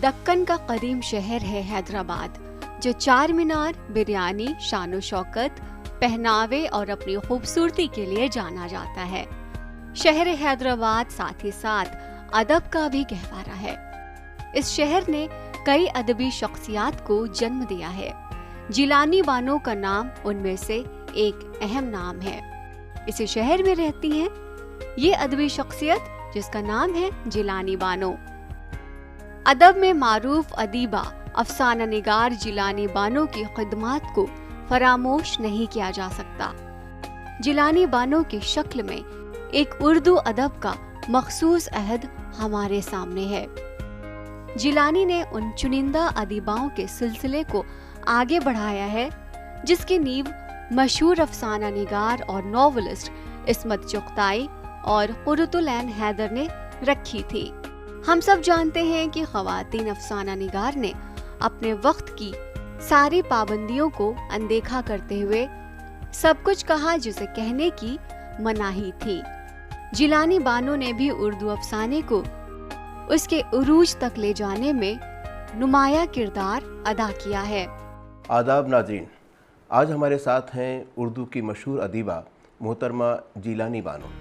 दक्कन का कदीम शहर है हैदराबाद, जो चार मीनार, बिरयानी, शानो शौकत, पहनावे और अपनी खूबसूरती के लिए जाना जाता है। शहर हैदराबाद साथ ही साथ अदब का भी गहवारा है। इस शहर ने कई अदबी शख्सियात को जन्म दिया है। जिलानी बानो का नाम उनमें से एक अहम नाम है। इसी शहर में रहती हैं ये अदबी शख्सियत जिसका नाम है जिलानी बानो। अदब में मारूफ अदीबा अफसाना निगार जिलानी बानो की खिदमात को फरामोश नहीं किया जा सकता। जिलानी बानो की शक्ल में एक उर्दू अदब का मखसूस अहद हमारे सामने है। जिलानी ने उन चुनिंदा अदीबाओं के सिलसिले को आगे बढ़ाया है जिसकी नींव मशहूर अफसाना निगार और नॉवेलिस्ट इस्मत चुगताई और कुर्रतुल ऐन हैदर ने रखी थी। हम सब जानते हैं कि ख़वातीन अफसाना निगार ने अपने वक्त की सारी पाबंदियों को अनदेखा करते हुए सब कुछ कहा जिसे कहने की मनाही थी। जिलानी बानो ने भी उर्दू अफसाने को उसके उरूज तक ले जाने में नुमाया किरदार अदा किया है। आदाब नाज़रीन, आज हमारे साथ हैं उर्दू की मशहूर अदीबा मोहतरमा जिलानी बानो।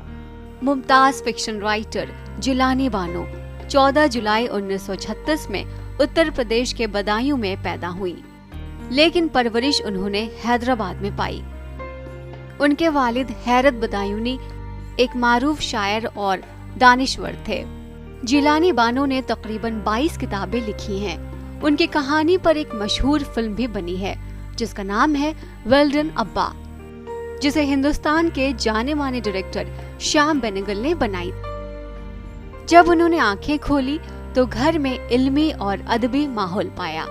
मुमताज फिक्शन राइटर जिलानी बानो 14 जुलाई 1936 में उत्तर प्रदेश के बदायूं में पैदा हुई, लेकिन परवरिश उन्होंने हैदराबाद में पाई। उनके वालिद हैरत बदायूनी एक मारूफ शायर और दानिश्वर थे। जिलानी बानो ने तकरीबन 22 किताबें लिखी हैं। उनकी कहानी पर एक मशहूर फिल्म भी बनी है जिसका नाम है वेल्डन अब्बा, जिसे हिंदुस्तान के जाने माने डायरेक्टर श्याम बेनेगल ने बनाई। जब उन्होंने आंखें खोली तो घर में इल्मी और अदबी माहौल पाया।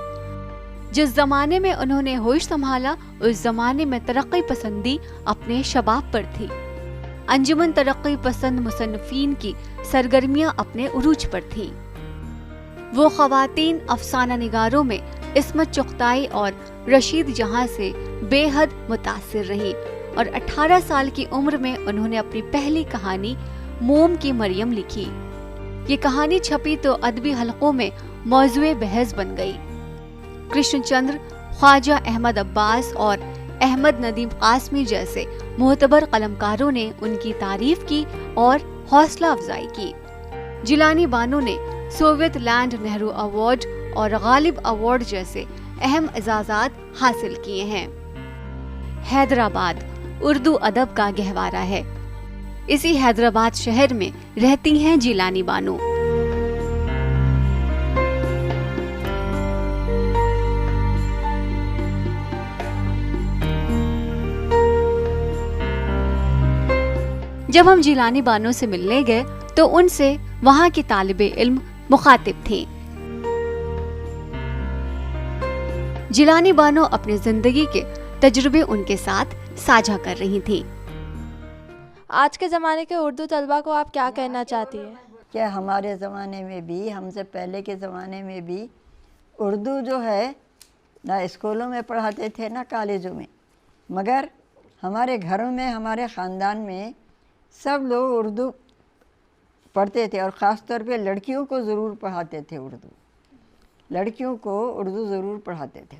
जिस जमाने में उन्होंने होश संभाला उस जमाने में तरक्की पसंदी अपने शबाब पर थी। अंजुमन तरक्की पसंद मुसन्निफीन की सरगर्मियां अपने उरूज पर थीं। वो ख़वातीन अफसाना निगारों में इस्मत चुगताई और रशीद जहां से बेहद मुतासिर रही और 18 साल की उम्र में उन्होंने अपनी पहली कहानी मोम की मरियम लिखी। ये कहानी छपी तो अदबी हलकों में मौज़ूए बहस बन गई। कृष्णचंद्र, ख्वाजा अहमद अब्बास और अहमद नदीम कासमी जैसे मोहतबर कलमकारों ने उनकी तारीफ की और हौसला अफजाई की। जिलानी बानो ने सोवियत लैंड नेहरू अवार्ड और गालिब अवार्ड जैसे अहम एजाज़ात हासिल किए हैं। हैदराबाद उर्दू अदब का गहवारा है। इसी हैदराबाद शहर में रहती हैं जिलानी बानो। जब हम जिलानी बानो से मिलने गए तो उनसे वहाँ की तालिबे इल्म मुखातिब थी। जिलानी बानो अपनी जिंदगी के तजुर्बे उनके साथ साझा कर रही थी। आज के ज़माने के उर्दू तलबा को आप क्या कहना चाहती हैं? क्या हमारे ज़माने में भी, हमसे पहले के ज़माने में भी उर्दू जो है ना स्कूलों में पढ़ाते थे ना कॉलेजों में, मगर हमारे घरों में, हमारे ख़ानदान में सब लोग उर्दू पढ़ते थे और ख़ास तौर पे लड़कियों को ज़रूर पढ़ाते थे। लड़कियों को उर्दू ज़रूर पढ़ाते थे।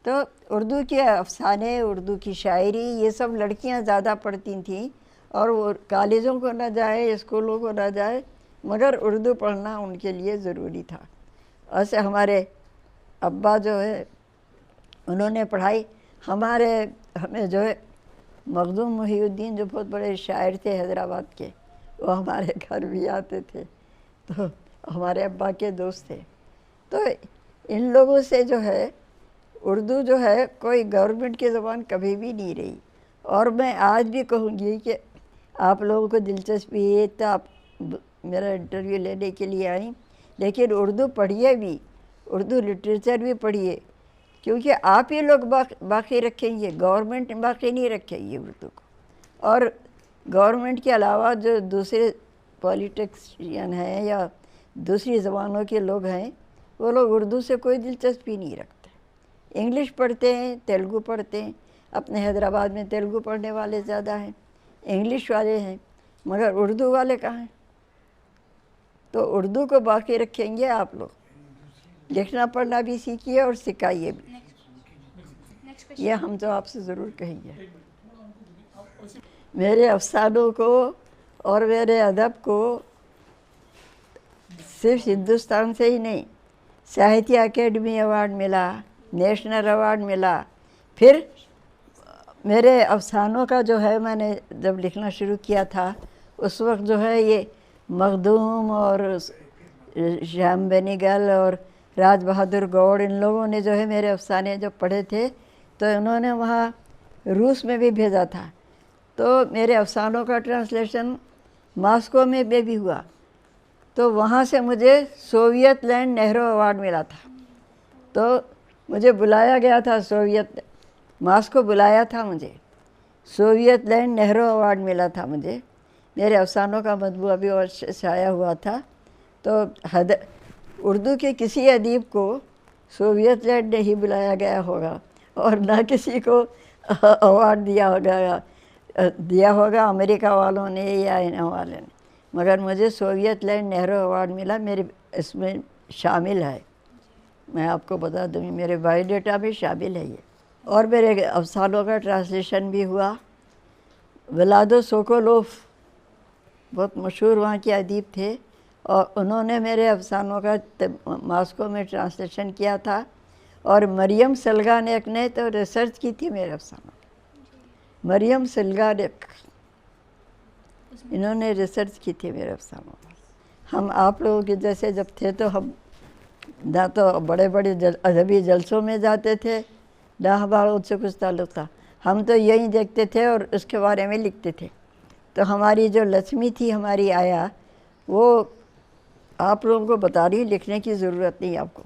तो उर्दू के अफसाने, उर्दू की शायरी, ये सब लड़कियां ज़्यादा पढ़ती थीं और वो कॉलेजों को ना जाए, स्कूलों को ना जाए, मगर उर्दू पढ़ना उनके लिए ज़रूरी था। ऐसे हमारे अब्बा जो है उन्होंने पढ़ाई। हमें जो है मखदूम मुहीउद्दीन जो बहुत बड़े शायर थे हैदराबाद के, वो हमारे घर भी आते थे, तो हमारे अब्बा के दोस्त थे। तो इन लोगों से जो है उर्दू जो है कोई गवर्नमेंट की ज़बान कभी भी नहीं रही। और मैं आज भी कहूँगी कि आप लोगों को दिलचस्पी है तो आप मेरा इंटरव्यू लेने के लिए आई, लेकिन उर्दू पढ़िए भी, उर्दू लिटरेचर भी पढ़िए, क्योंकि आप ही लोग बाकी रखेंगे, गवर्नमेंट बाकी नहीं रखेगी उर्दू को। और गवर्नमेंट के अलावा जो दूसरे पॉलिटिशियन हैं या दूसरी ज़बानों के लोग हैं, वो लोग उर्दू से कोई दिलचस्पी नहीं रखते। इंग्लिश पढ़ते हैं, तेलुगु पढ़ते हैं। अपने हैदराबाद में तेलुगु पढ़ने वाले ज़्यादा हैं, इंग्लिश वाले हैं, मगर उर्दू वाले कहाँ हैं? तो उर्दू को बाकी रखेंगे आप लोग। लिखना पढ़ना भी सीखिए और सिखाइए भी। ये हम तो आपसे ज़रूर कहेंगे। मेरे अफसानों को और मेरे अदब को सिर्फ हिंदुस्तान से ही नहीं, साहित्य अकेडमी अवार्ड मिला, नेशनल अवार्ड मिला। फिर मेरे अफसानों का जो है, मैंने जब लिखना शुरू किया था उस वक्त जो है ये मखदूम और श्याम बेनीगल और राज बहादुर गौड़, इन लोगों ने जो है मेरे अफसाने जो पढ़े थे तो इन्होंने वहाँ रूस में भी भेजा था। तो मेरे अफसानों का ट्रांसलेशन मॉस्को में भी हुआ। तो वहाँ से मुझे सोवियत लैंड नेहरू अवार्ड मिला था। तो मुझे बुलाया गया था, सोवियत मॉस्को बुलाया था मुझे, सोवियत लैंड नेहरू अवार्ड मिला था मुझे। मेरे अफसानों का मजमू अभी और शाया हुआ था। तो उर्दू के किसी अदीब को सोवियत लैंड नहीं बुलाया गया होगा और ना किसी को अवार्ड दिया होगा अमेरिका वालों ने या इन वालों ने, मगर मुझे सोवियत लैंड नेहरू अवार्ड मिला। मेरे इसमें शामिल है, मैं आपको बता दूँ, मेरे बायोडेटा में शामिल है ये। और मेरे अफसानों का ट्रांसलेशन भी हुआ। व्लादो सोकोलोव बहुत मशहूर वहाँ के अदीब थे और उन्होंने मेरे अफसानों का मॉस्को में ट्रांसलेशन किया था। और मरियम सलगानेक ने तो रिसर्च की थी मेरे अफसानों की। मरियम सलगानेक, इन्होंने रिसर्च की थी मेरे अफसानों पर। हम आप लोगों के जैसे जब थे तो हम ना तो बड़े बड़े अदबी जलसों में जाते थे, ना हमारा उनसे कुछ ताल्लुक़ था। हम तो यही देखते थे और उसके बारे में लिखते थे। तो हमारी जो लक्ष्मी थी, हमारी आया, वो आप लोगों को बता रही, लिखने की ज़रूरत नहीं आपको।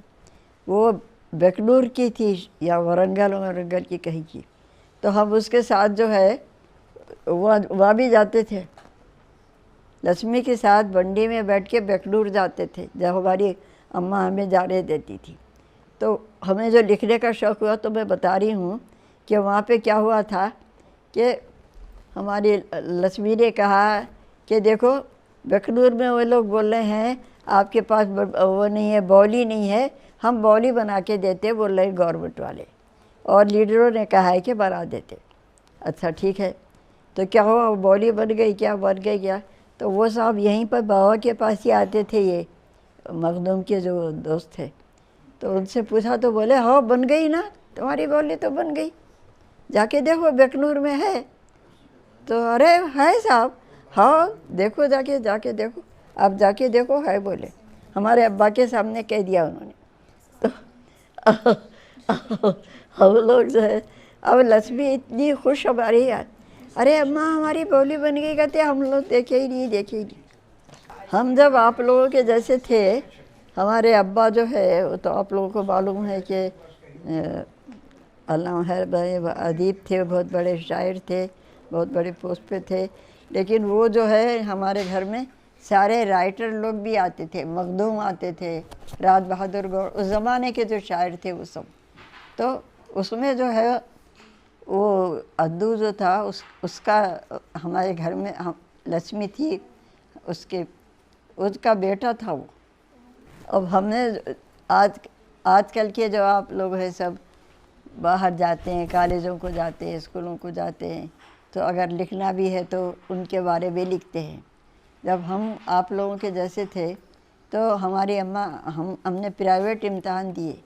वो बेकनूर की थी या वरंगल की कहीं की। तो हम उसके साथ जो है वहाँ भी जाते थे, लक्ष्मी के साथ बंडी में बैठ के बेकनूर जाते थे जब हमारी अम्मा हमें जाने देती थी। तो हमें जो लिखने का शौक़ हुआ, तो मैं बता रही हूँ कि वहाँ पे क्या हुआ था कि हमारी लक्ष्मी ने कहा कि देखो बेकनूर में वो लोग बोल रहे हैं आपके पास वो नहीं है, बॉली नहीं है, हम बॉली बना के देते, बोल रहे गवर्नमेंट वाले, और लीडरों ने कहा है कि बना देते। अच्छा ठीक है, तो क्या हुआ, बॉली बन गई क्या, बन गई क्या? तो वो साहब यहीं पर बाबा के पास ही आते थे, ये मखदूम के जो दोस्त थे। तो उनसे पूछा तो बोले हाँ बन गई ना, तुम्हारी बॉली तो बन गई, जाके देखो बेकनूर में है। तो अरे है साहब, हाँ देखो जाके देखो, आप जाके देखो है, बोले। हमारे अब्बा के सामने कह दिया उन्होंने। तो हम लोग जो है, अब लक्ष्मी इतनी खुश हमारी यार, अरे अम्मा हमारी बॉली बन गई, कहते हम लोग देखे ही नहीं। हम जब आप लोगों के जैसे थे, हमारे अब्बा जो है वो तो आप लोगों को मालूम है कि अल्लाह है अदीब थे, बहुत बड़े शायर थे, बहुत बड़े पोस्ट पे थे। लेकिन वो जो है हमारे घर में सारे राइटर लोग भी आते थे, मखदूम आते थे, राज बहादुर गौड़, उस ज़माने के जो शायर थे वो सब। तो उसमें जो है वो अद्दू जो था उसका हमारे घर में लक्ष्मी थी, उसका बेटा था वो। अब हमने आजकल के जो आप लोग हैं सब बाहर जाते हैं, कॉलेजों को जाते हैं, स्कूलों को जाते हैं, तो अगर लिखना भी है तो उनके बारे में लिखते हैं। जब हम आप लोगों के जैसे थे तो हमारी अम्मा हमने प्राइवेट इम्तहान दिए,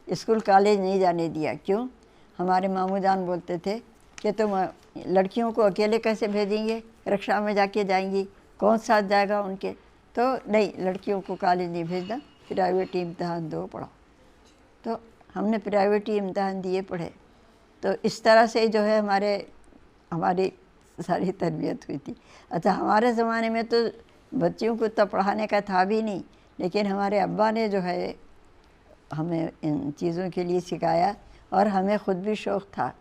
स्कूल कॉलेज नहीं जाने दिया। क्यों? हमारे मामू जान बोलते थे कि तुम लड़कियों को अकेले कैसे भेजेंगे, रिक्शा में जाके जाएंगी, कौन साथ जाएगा उनके? तो नहीं, लड़कियों को कॉलेज नहीं भेजना, प्राइवेट इम्तहान दो, पढ़ो। तो हमने प्राइवेट ही इम्तहान दिए, पढ़े। तो इस तरह से जो है हमारी सारी तरबियत हुई थी। अच्छा, हमारे ज़माने में तो बच्चियों को तो पढ़ाने का था भी नहीं, लेकिन हमारे अब्बा ने जो है हमें इन चीज़ों के लिए सिखाया और हमें ख़ुद भी शौक़ था।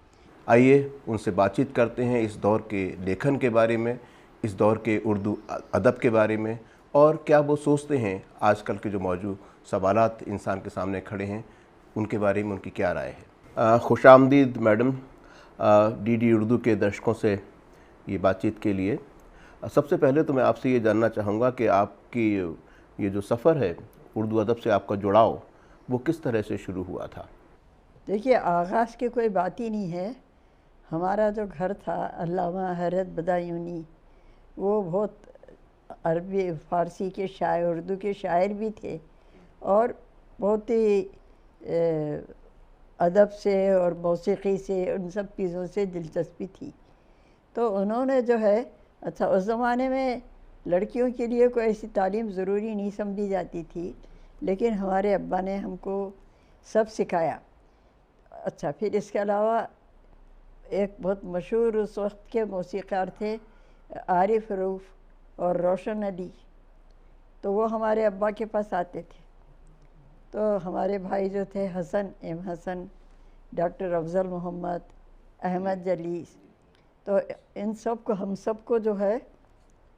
आइए उनसे बातचीत करते हैं इस दौर के लेखन के बारे में, इस दौर के उर्दू अदब के बारे में, और क्या वो सोचते हैं आजकल के जो मौजूद सवालात इंसान के सामने खड़े हैं उनके बारे में उनकी क्या राय है। खुशामदीद मैडम डीडी उर्दू के दर्शकों से ये बातचीत के लिए। सबसे पहले तो मैं आपसे ये जानना चाहूँगा कि आपकी ये जो सफ़र है उर्दू अदब से आपका जुड़ाव, वो किस तरह से शुरू हुआ था? देखिए, आगाज़ की कोई बात ही नहीं है। हमारा जो घर था, अल्लामा हैरत बदायूनी, वो बहुत अरबी फ़ारसी के शायर, उर्दू के शायर भी थे और बहुत ही अदब से और मौसीक़ी से, उन सब चीज़ों से दिलचस्पी थी। तो उन्होंने जो है, अच्छा उस ज़माने में लड़कियों के लिए कोई ऐसी तालीम ज़रूरी नहीं समझी जाती थी, लेकिन हमारे अब्बा ने हमको सब सिखाया। अच्छा, फिर इसके अलावा एक बहुत मशहूर उस वक्त के मौसीक़ार थे आरिफ रऊफ़ और रोशन अली, तो वो हमारे अब्बा के पास आते थे। तो हमारे भाई जो थे हसन एम हसन, डॉक्टर अफजल मोहम्मद, अहमद जलीस, तो इन सब को, हम सब को जो है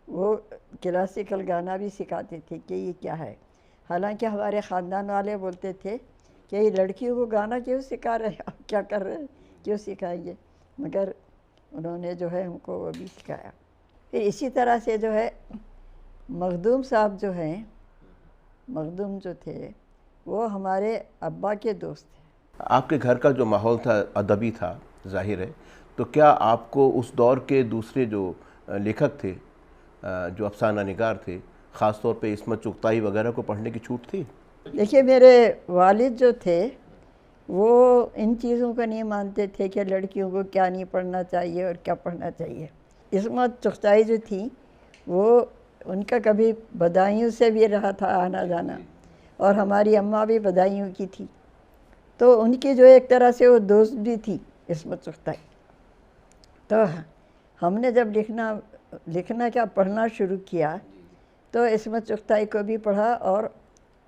वो क्लासिकल गाना भी सिखाते थे कि ये क्या है। हालांकि हमारे ख़ानदान वाले बोलते थे कि ये लड़कियों को गाना क्यों सिखा रहे हैं, आप क्या कर रहे हैं, क्यों सिखाएंगे, मगर उन्होंने जो है हमको वो भी सिखाया। फिर इसी तरह से जो है मखदूम साहब जो हैं, मखदूम जो थे वो हमारे अब्बा के दोस्त थे। आपके घर का जो माहौल था अदबी था, जाहिर है, तो क्या आपको उस दौर के दूसरे जो लेखक थे, जो अफसाना निगार थे, ख़ास तौर पे इस्मत चुगताई वगैरह को पढ़ने की छूट थी? देखिए, मेरे वालिद जो थे वो इन चीज़ों को नहीं मानते थे कि लड़कियों को क्या नहीं पढ़ना चाहिए और क्या पढ़ना चाहिए। इस्मत चुगताई जो थी वो, उनका कभी बदायूं से भी रहा था आना जाना, और हमारी अम्मा भी बदायूं की थी, तो उनकी जो एक तरह से वो दोस्त भी थी इस्मत चुगताई। तो हमने जब लिखना क्या पढ़ना शुरू किया तो इस्मत चुगताई को भी पढ़ा और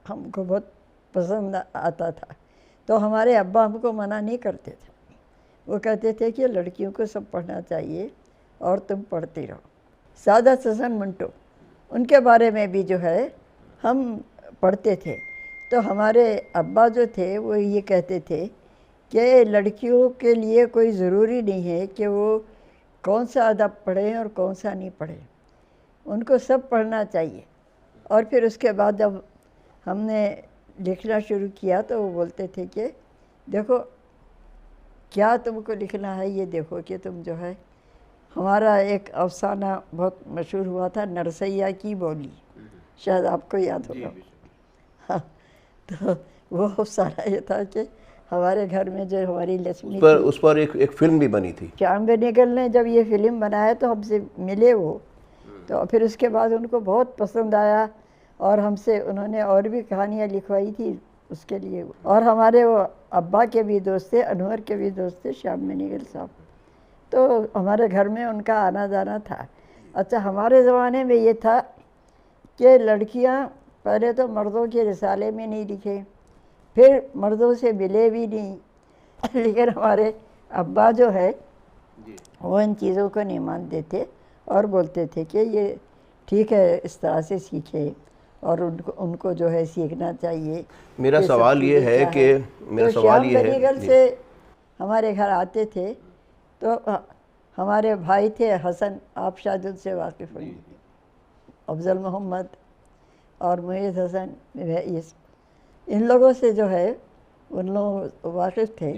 हमको बहुत पसंद आता था। तो हमारे अब्बा हमको मना नहीं करते थे, वो कहते थे कि लड़कियों को सब पढ़ना चाहिए और तुम पढ़ते रहो। सादत हसन मंटो, उनके बारे में भी जो है हम पढ़ते थे। तो हमारे अब्बा जो थे वो ये कहते थे कि लड़कियों के लिए कोई ज़रूरी नहीं है कि वो कौन सा अदब पढ़ें और कौन सा नहीं पढ़ें, उनको सब पढ़ना चाहिए। और फिर उसके बाद जब हमने लिखना शुरू किया तो वो बोलते थे कि देखो क्या तुमको लिखना है, ये देखो कि तुम जो है, हमारा एक अफसाना बहुत मशहूर हुआ था, नरसैया की बोली, शायद आपको याद होगा। हाँ, तो वो अफसाना ये था कि हमारे घर में जो हमारी लक्ष्मी पर उस पर एक फिल्म भी बनी थी। श्याम बेनेगल ने जब ये फिल्म बनाया तो हमसे मिले वो, तो फिर उसके बाद उनको बहुत पसंद आया और हमसे उन्होंने और भी कहानियाँ लिखवाई थी उसके लिए। और हमारे वो अब्बा के भी दोस्त थे, अनवर के भी दोस्त थे, श्याम बेनेगल साहब, तो हमारे घर में उनका आना जाना था। अच्छा, हमारे ज़माने में ये था कि लड़कियाँ पहले तो मर्दों के रिसाले में नहीं लिखे, फिर मर्दों से मिले भी नहीं लेकिन हमारे अब्बा जो है वो इन चीज़ों को नहीं मानते थे और बोलते थे कि ये ठीक है, इस तरह से सीखे और उनको जो है सीखना चाहिए। मेरा सवाल ये है कि मेरा सवाल ये है, से हमारे घर आते थे तो हमारे भाई थे हसन, आप शायद उनसे वाकिफ़ होंगे, अफजल मोहम्मद और मुईद हसन, इन लोगों से जो है उन लोग वाकिफ़ थे।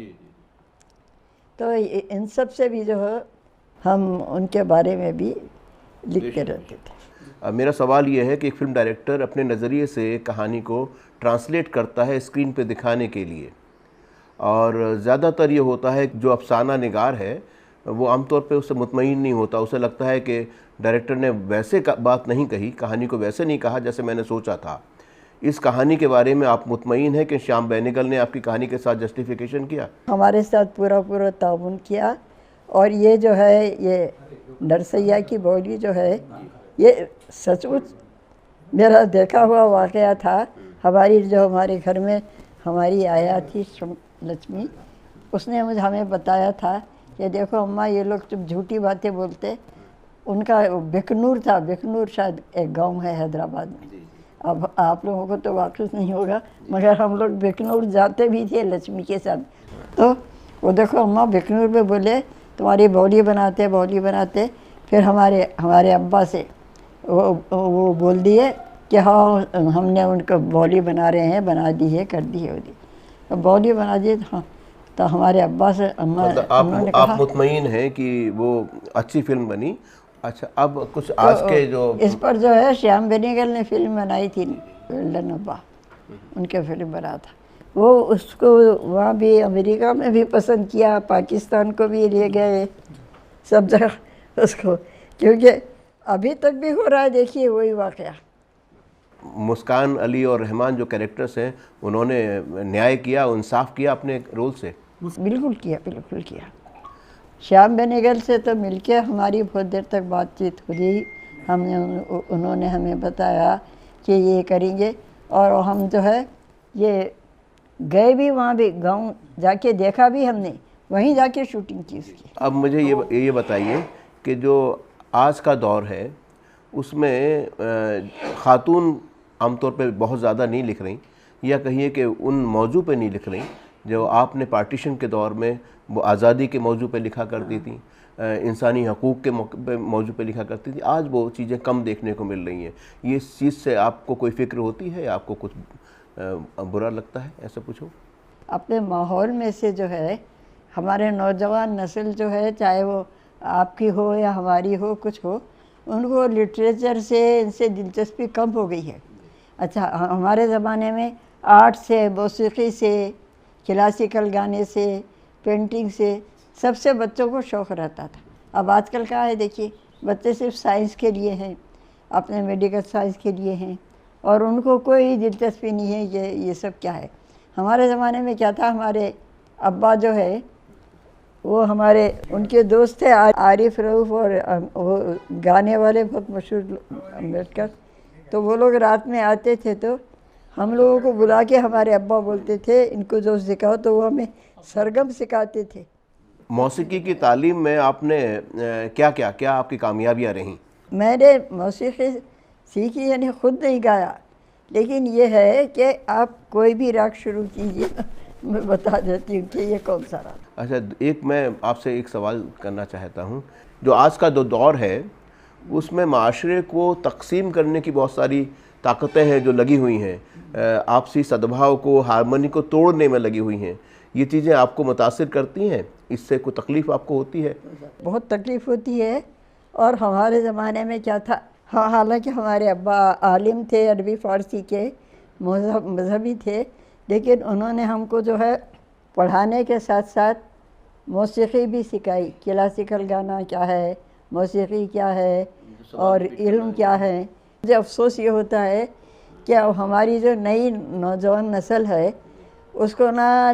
तो इन सब से भी जो है हम उनके बारे में भी लिखते रहते थे। मेरा सवाल ये है कि एक फिल्म डायरेक्टर अपने नज़रिए से कहानी को ट्रांसलेट करता है स्क्रीन पे दिखाने के लिए, और ज़्यादातर ये होता है जो अफसाना निगार है वो आमतौर पे उससे मुतमईन नहीं होता, उसे लगता है कि डायरेक्टर ने वैसे बात नहीं कही, कहानी को वैसे नहीं कहा जैसे मैंने सोचा था। इस कहानी के बारे में आप मुतमईन हैं कि श्याम बेनेगल ने आपकी कहानी के साथ जस्टिफिकेशन किया? हमारे साथ पूरा ताउन किया, और ये जो है ये नरसैया की बोली जो है ये सचमुच मेरा देखा हुआ वाक़या था। हमारे घर में हमारी आया थी लक्ष्मी, उसने हमें बताया था कि देखो अम्मा, ये लोग जब झूठी बातें बोलते, उनका बिकनूर था, बिकनूर शायद एक गांव है हैदराबाद में, अब आप लोगों को तो वाकिफ़ नहीं होगा, मगर हम लोग बिकनूर जाते भी थे लक्ष्मी के साथ। तो वो देखो अम्मा बिकनूर में बोले तुम्हारी बोली बनाते, फिर हमारे अब्बा से वो बोल दिए कि हाँ हमने उनको बॉली बना रहे हैं, बना दी है, कर दी है वो दी। तो बॉली बना दी तो हाँ, तो हमारे अब्बा से अम्मा उन्होंने आप कहा मुतमईन हैं कि वो अच्छी फिल्म बनी। अच्छा, अब कुछ आज के जो इस पर जो है श्याम बेनेगल ने फिल्म बनाई थी, गोल्डन अब्बा, उनके फिल्म बना था वो, उसको वहाँ भी अमेरिका में भी पसंद किया, पाकिस्तान को भी ले गए, सब जगह उसको, क्योंकि अभी तक भी हो रहा है, देखिए वही वाक़या। मुस्कान अली और रहमान जो कैरेक्टर्स हैं, उन्होंने न्याय किया, इंसाफ किया अपने रोल से। बिल्कुल किया, बिल्कुल किया। श्याम बेनेगल से तो मिलके हमारी बहुत देर तक बातचीत हुई, हमने उन्होंने हमें बताया कि ये करेंगे, और हम जो है ये गए भी, वहाँ भी गांव जाके देखा भी हमने, वहीं जाके शूटिंग की उसकी। अब मुझे ये बताइए कि जो आज का दौर है उसमें खातून आमतौर पे बहुत ज़्यादा नहीं लिख रही, या कहिए कि उन मौजू पे नहीं लिख रही जो आपने पार्टीशन के दौर में वो आज़ादी के मौजू पे लिखा करती थी, इंसानी हकूक़ के मौजू पे लिखा करती थी। आज वो चीज़ें कम देखने को मिल रही हैं। ये इस चीज़ से आपको कोई फ़िक्र होती है, आपको कुछ बुरा लगता है, ऐसा पूछो? अपने माहौल में से जो है हमारे नौजवान नस्ल जो है, चाहे वो आपकी हो या हमारी हो, कुछ हो, उनको लिटरेचर से इनसे दिलचस्पी कम हो गई है। अच्छा, हमारे ज़माने में आर्ट से, मौसीकी से, क्लासिकल गाने से, पेंटिंग से, सबसे बच्चों को शौक़ रहता था। अब आजकल क्या है, देखिए बच्चे सिर्फ साइंस के लिए हैं, अपने मेडिकल साइंस के लिए हैं, और उनको कोई दिलचस्पी नहीं है ये सब क्या है। हमारे ज़माने में क्या था, हमारे अब्बा जो है वो हमारे उनके दोस्त थे आरिफ रऊफ़, और वो गाने वाले बहुत मशहूर अम्बेडकर, तो वो लोग रात में आते थे तो हम लोगों को बुला के हमारे अब्बा बोलते थे इनको जो सिखाओ, तो वो हमें सरगम सिखाते थे। मौसीकी की तालीम में आपने क्या आपकी कामयाबियाँ रहीं? मैंने मौसीकी सीखी, यानी ख़ुद नहीं गाया, लेकिन ये है कि आप कोई भी राग शुरू कीजिए मैं बता देती हूँ कि ये कौन सा राग। अच्छा, एक मैं आपसे एक सवाल करना चाहता हूँ। जो आज का दौर है उसमें माशरे को तकसीम करने की बहुत सारी ताकतें हैं जो लगी हुई हैं, आपसी सद्भाव को, हारमोनी को तोड़ने में लगी हुई हैं। ये चीज़ें आपको मुतासिर करती हैं? इससे कोई तकलीफ़ आपको होती है? बहुत तकलीफ़ होती है। और हमारे ज़माने में क्या था, हाँ, हालांकि हमारे अब्बा आलिम थे, अरबी फ़ारसी के मज़हबी थे, लेकिन उन्होंने हमको जो है पढ़ाने के साथ साथ मौसीकी भी सिखाई। क्लासिकल गाना क्या है, मौसीकी क्या है, और इल्म क्या है। मुझे अफसोस ये होता है कि अब हमारी जो नई नौजवान नस्ल है उसको ना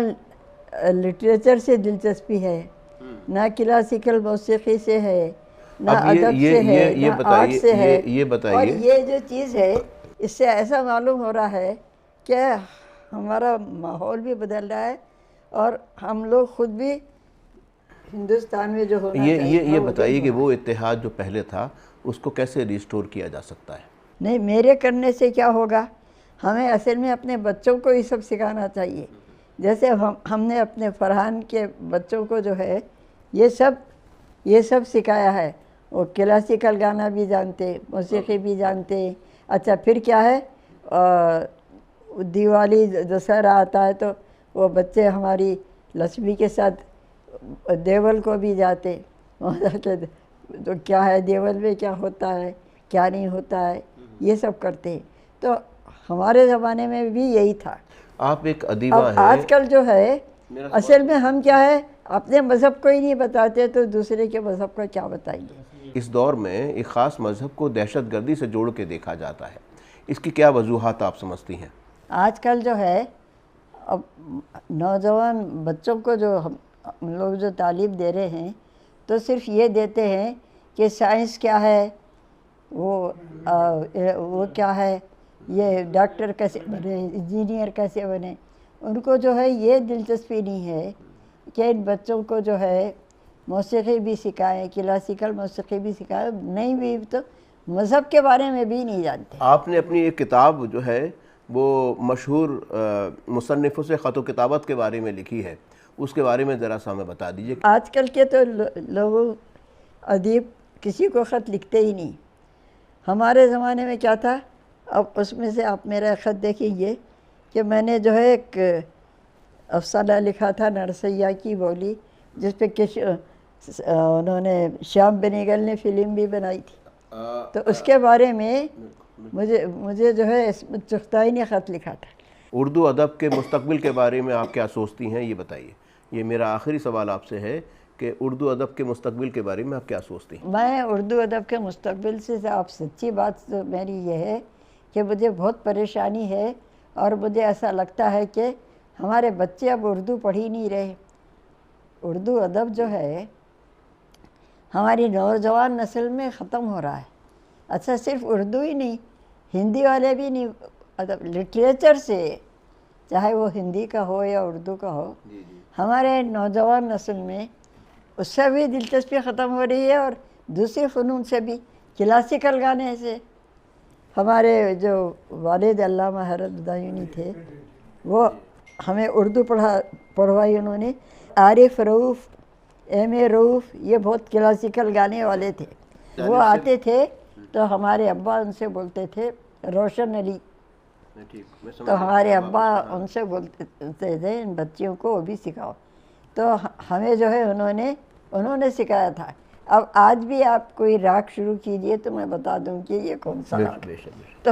लिटरेचर से दिलचस्पी है, ना क्लासिकल मौसीकी से है, ना अदब से है, ना आर्ट से है। ये बताइए, और ये जो चीज़ है, इससे ऐसा मालूम हो रहा है कि हमारा माहौल भी बदल रहा है, और हम लोग खुद भी हिंदुस्तान में जो होना चाहिए। ये बताइए कि वो इत्तेहाद जो पहले था उसको कैसे रिस्टोर किया जा सकता है? नहीं, मेरे करने से क्या होगा, हमें असल में अपने बच्चों को ये सब सिखाना चाहिए। जैसे हमने अपने फरहान के बच्चों को जो है ये सब सिखाया है। वो क्लासिकल गाना भी जानते, मौसीकी भी जानते। अच्छा, फिर क्या है, दिवाली दशहरा आता है तो वो बच्चे हमारी लक्ष्मी के साथ देवल को भी जाते, वहाँ जाके तो क्या है देवल में क्या होता है, क्या नहीं होता है, ये सब करते हैं। तो हमारे ज़माने में भी यही था। आप एक अदीबा हैं। आजकल जो है असल में हम क्या है, अपने मज़हब को ही नहीं बताते तो दूसरे के मज़हब का क्या बताएंगे। इस दौर में एक ख़ास मज़हब को दहशतगर्दी से जोड़ के देखा जाता है, इसकी क्या वजूहात आप समझती हैं? आजकल जो है, अब नौजवान बच्चों को जो हम लोग जो तालीम दे रहे हैं, तो सिर्फ ये देते हैं कि साइंस क्या है, वो क्या है, ये डॉक्टर कैसे बने, इंजीनियर कैसे बने। उनको जो है ये दिलचस्पी नहीं है कि इन बच्चों को जो है मौसीकी भी सिखाएं, क्लासिकल मौसीकी भी सिखाएं, नहीं भी तो मज़हब के बारे में भी नहीं जानते। आपने अपनी एक किताब जो है वो मशहूर मुसन्निफ़ों से ख़त व किताबत के बारे में लिखी है, उसके बारे में ज़रा सा हमें बता दीजिए। आजकल के तो लोग अदीब किसी को ख़त लिखते ही नहीं। हमारे ज़माने में क्या था, अब उसमें से आप मेरा ख़त देखेंगे कि मैंने जो है एक अफसाना लिखा था नरसैया की बोली, जिस पे उन्होंने श्याम बेनेगल ने फिल्म भी बनाई थी। तो उसके बारे में मुझे जो है इसमें चुगताई ने ख़त लिखा था। उर्दू अदब के मुस्तकबिल के बारे में आप क्या सोचती हैं, ये बताइए। ये मेरा आखिरी सवाल आपसे है कि उर्दू अदब के मुस्तकबिल के बारे में आप क्या सोचती हैं? मैं उर्दू अदब के मुस्तकबिल से आप सच्ची बात तो मेरी ये है कि मुझे बहुत परेशानी है और मुझे ऐसा लगता है कि हमारे बच्चे अब उर्दू पढ़ ही नहीं रहे। उर्दू अदब जो है हमारी नौजवान नस्ल में ख़त्म हो रहा है। अच्छा, सिर्फ उर्दू ही नहीं, हिंदी वाले भी नहीं, अदब लिटरेचर से, चाहे वो हिंदी का हो या उर्दू का हो, हमारे नौजवान नस्ल में उससे भी दिलचस्पी ख़त्म हो रही है। और दूसरे फ़नून से भी, क्लासिकल गाने से। हमारे जो वालिद अल्लामा हैरत बदायूनी थे, वो हमें उर्दू पढ़वाई उन्होंने। आरिफ रऊफ़, एम.ए. रऊफ़, ये बहुत क्लासिकल गाने वाले थे। वो आते थे तो हमारे अब्बा उनसे बोलते थे, रोशन अली, तो हमारे अब्बा उनसे बोलते थे इन बच्चियों को वो भी सिखाओ। तो हमें जो है उन्होंने सिखाया था। अब आज भी आप कोई राग शुरू कीजिए तो मैं बता दूं कि ये कौन सा राग है। तो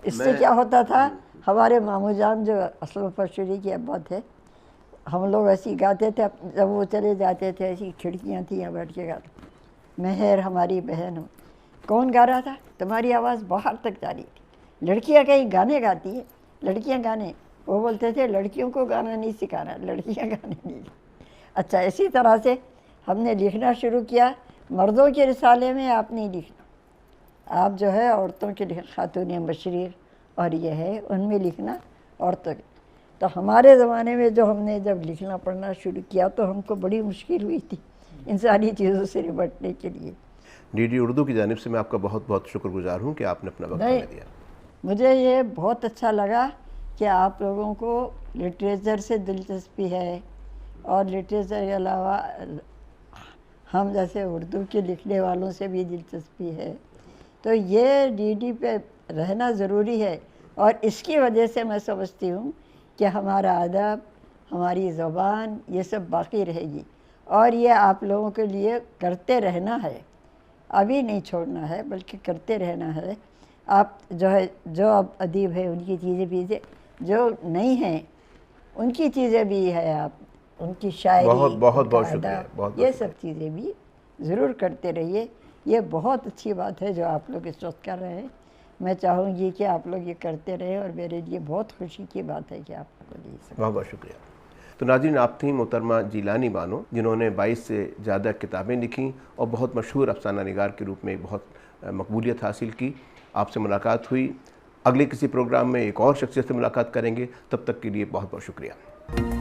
इससे क्या होता था, हमारे मामू जान जो असलम फशरी के अब्बा थे, हम लोग ऐसी गाते थे। जब वो चले जाते थे, ऐसी खिड़कियाँ थी, यहाँ बैठ के गाते। मेहर हमारी बहन हो, कौन गा रहा था, तुम्हारी आवाज़ बाहर तक जा रही थी। लड़कियाँ कहीं गाने गाती है, लड़कियाँ गाने, वो बोलते थे लड़कियों को गाना नहीं सिखाना, लड़कियाँ गाने नहीं। अच्छा, इसी तरह से हमने लिखना शुरू किया। मर्दों के रिसाले में आप नहीं लिखना, आप जो है औरतों के खातून बशरीर और ये है उनमें लिखना औरतों के। तो हमारे ज़माने में जो हमने जब लिखना पढ़ना शुरू किया तो हमको बड़ी मुश्किल हुई थी इन सारी चीज़ों से निपटने के लिए। डीडी उर्दू की जानिब से मैं आपका बहुत बहुत शुक्रगुजार हूँ कि आपने अपना वक्त हमें दिया। मुझे ये बहुत अच्छा लगा कि आप लोगों को लिटरेचर से दिलचस्पी है और लिटरेचर के अलावा हम जैसे उर्दू के लिखने वालों से भी दिलचस्पी है। तो ये डीडी पे रहना ज़रूरी है और इसकी वजह से मैं समझती हूँ कि हमारा अदब, हमारी ज़बान, ये सब बाकी रहेगी। और ये आप लोगों के लिए करते रहना है, अभी नहीं छोड़ना है बल्कि करते रहना है। आप जो है, जो अब अदीब है उनकी चीज़ें भी, जो नहीं हैं उनकी चीज़ें भी है, आप उनकी शायरी, बहुत शुक्रिया, ये सब चीज़ें भी ज़रूर करते रहिए। ये बहुत अच्छी बात है जो आप लोग इस वक्त कर रहे हैं। मैं चाहूँगी कि आप लोग ये करते रहें और मेरे लिए बहुत खुशी की बात है कि आप लोगों ने ये। बहुत बहुत शुक्रिया। तो नाज़रीन, आप थी मोहतरमा जिलानी बानो, जिन्होंने 22 से ज़्यादा किताबें लिखीं और बहुत मशहूर अफसाना निगार के रूप में बहुत मकबूलियत हासिल की। आपसे मुलाकात हुई। अगले किसी प्रोग्राम में एक और शख्सियत से मुलाकात करेंगे। तब तक के लिए बहुत बहुत शुक्रिया।